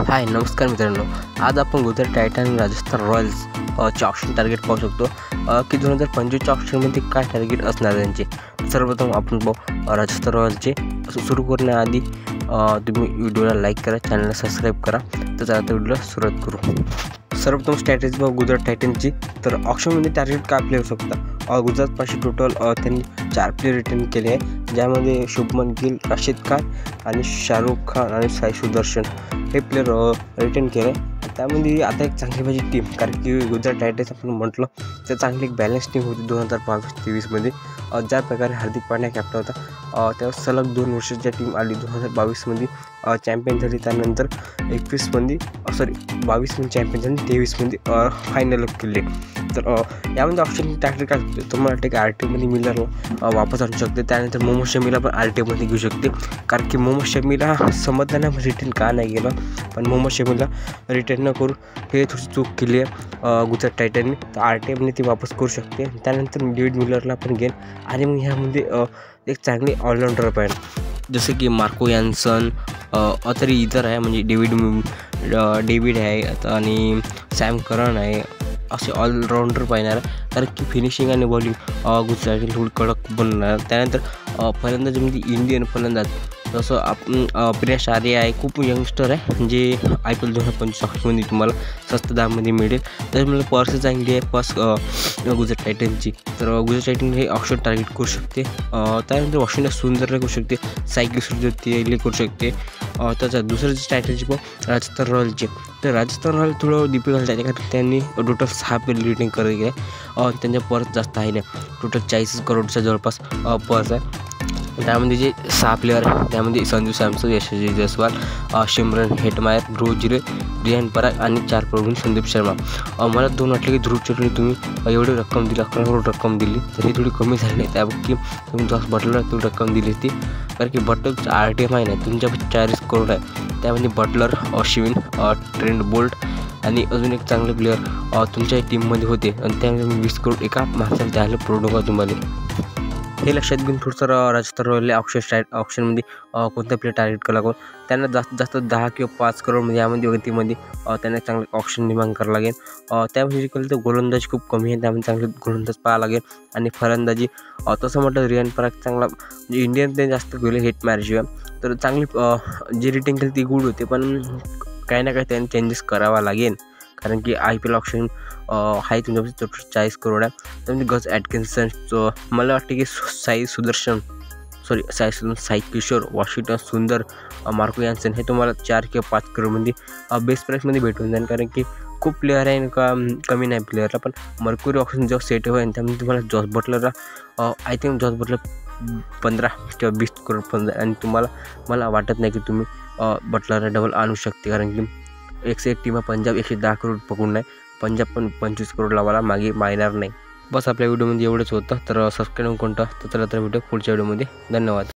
हाय नमस्कार मित्रांनो, आज आपण गुजरात टायटन आणि राजस्थान रॉयल्स चे ऑप्शन टार्गेट पाहू शकतो की 2025च्या ऑप्शनमध्ये काय टार्गेट असणार त्यांचे। सर्वप्रथम आपण पाहू राजस्थान रॉयल्सचे। सुरू करण्याआधी तुम्ही व्हिडिओला लाईक करा, चॅनलला सबस्क्राईब करा। तर चला आता व्हिडिओला सुरुवात करू। सर्वप्रथम स्ट्रॅटेजी बघू गुजरात टायटनची। तर ऑप्शनमध्ये टार्गेट काय प्ले होऊ शकता। गुजरातपाशी टोटल त्यांनी 4 प्लेयर रिटर्न केले आहे, ज्यामध्ये शुभमन गिल, राशिद खान आणि शाहरुख खान आणि साई सुदर्शन हे प्लेयर रिटर्न केले। त्यामध्ये आता एक चांगली माझी टीम, कारण की गुजरात टायटन्स आपण म्हटलं तर चांगली एक बॅलन्स टीम होती 2022-23मध्ये। ज्या प्रकारे हार्दिक पांड्या कॅप्टन होता, तेव्हा सलग 2 वर्षाची टीम आली। 2022मध्ये चॅम्पियन झाली, त्यानंतर 22मध्ये चॅम्पियन झाली, 23मध्ये फायनल केले। तर यामध्ये ऑप्शन टाकले का तुम्हाला वाटते की RTमध्ये मिलरला वापस आणू शकते, त्यानंतर मोहम्मद शमीला पण RTमध्ये घेऊ शकते। कारण की मोहम्मद शमीला समजताना रिटर्न का नाही गेलं, पण मोहम्मद शमीला रिटर्न न करू हे थोडी चूक केली आहे गुजरात टायटनने। तर RTमध्ये ती वापस करू शकते। त्यानंतर डेव्हिड मिलरला पण घेईन आणि मग ह्यामध्ये एक चांगली ऑलराऊंडर पाहिजे, जसे की मार्को यान्सन तरी इतर आहे, म्हणजे डेव्हिड आहे आणि सॅम करन आहे, असे ऑलराऊंडर पाहिजे आहे। कारण की फिनिशिंग आणि बॉलिंग गुजरातची थोडी कडक बनणार। त्यानंतर फलंदाजीमध्ये इंडियन फलंदाज जसं आपण प्रियाश आर्या आहे, खूप यंगस्टर आहे, जे IPL 2025 तुम्हाला स्वस्त दाममध्ये मिळेल। तर मला पर्स चांगली आहे गुजरात टायटनची। तर गुजरात टायटन हे ऑप्शन टार्गेट करू शकते। त्यानंतर वॉशिंग्टन सुंदरला करू शकते, साई किशोर करू शकते। त्याचा दुसरं स्ट्रॅटेजी पण राजस्थान रॉयल्सचे। तर राजस्थान रॉयल थोडं डिफिकल्ट आहे, कारण त्यांनी टोटल 6 प्लेयर रिटर्न केले आहे। त्यांच्या पर्स जास्त आहे नाही, टोटल 40 करोडच्या जवळपास पर्स आहे। त्यामध्ये जे 6 प्लेयर आहे, त्यामध्ये संजू सॅमसन, यशस्वी जयस्वाल, सिमरन हेटमायर, ध्रुव जुरे, रियान पराग आणि 4 करोड संदीप शर्मा। मला वाटले की ध्रुव जुरेने तुम्ही एवढी रक्कम दिली, 11 करोड रक्कम दिली, तर ही थोडी कमी झाली नाही। त्यापैकी तुम्ही जॉस बटलरला तेवढी रक्कम दिली ती, कारण की बटलचं RTM आहे नाही, तुमच्या 40 करोड आहे। त्यामध्ये बटलर, अश्विन, ट्रेंट बोल्ट आणि अजून एक चांगले प्लेयर तुमच्या टीममध्ये होते, आणि त्यामध्ये 20 करोड एका माणसाला द्यायला पुरवू का तुम्हाला, हे लक्षात घेऊन थोडंसं राजस्थान रॉयलने ऑप्शनमध्ये कोणता प्लेयर टार्गेट केला कोण, त्यांना जास्तीत जास्त 10 किंवा 5 करोड म्हणजे यामध्ये गतीमध्ये त्यांना चांगले ऑप्शन निर्माण करावं लागेल। त्यामध्ये केलं तर गोलंदाजी खूप कमी आहे, त्यामध्ये चांगले गोलंदाज पाहावं लागेल। आणि फलंदाजी तसं म्हटलं रियान पराग चांगला, म्हणजे इंडियन ते जास्त गेले हिट मॅरेशिवाय, तर चांगली जी रेटिंग केली ती गुड होते, पण काही ना काही त्यांनी चेंजेस करावा लागेल। कारण की IPL ऑप्शन आहे तुमच्यापासून 40 करोड आहे। त्यामध्ये गज ॲटकिन्सन, मला वाटते की साई किशोर, वॉशिंग्टन सुंदर, मार्को यान्सन हे तुम्हाला 4 किंवा 5 करोडमध्ये बेस्ट प्राईसमध्ये भेटून जाईल। कारण की खूप प्लेयर आहे का कमी नाही प्लेयरला, पण मर्क्युरी ऑप्शन जेव्हा सेट होईल त्यामध्ये तुम्हाला जॉस बटलरला आय थिंक जॉस बटलर 15 किंवा 20 करोड पण जाईल। आणि मला वाटत नाही की तुम्ही बटलरला डबल आणू शकते, कारण की 101 टीम पंजाब 110 करोड पकडून नाही, पंजाब पण 25 करोड लावायला मागे मागणार नाही। बस आपल्या व्हिडिओमध्ये एवढंच होतं। तर सबस्क्राईब कोणतं तर चला तर भेटू पुढच्या व्हिडिओमध्ये। धन्यवाद।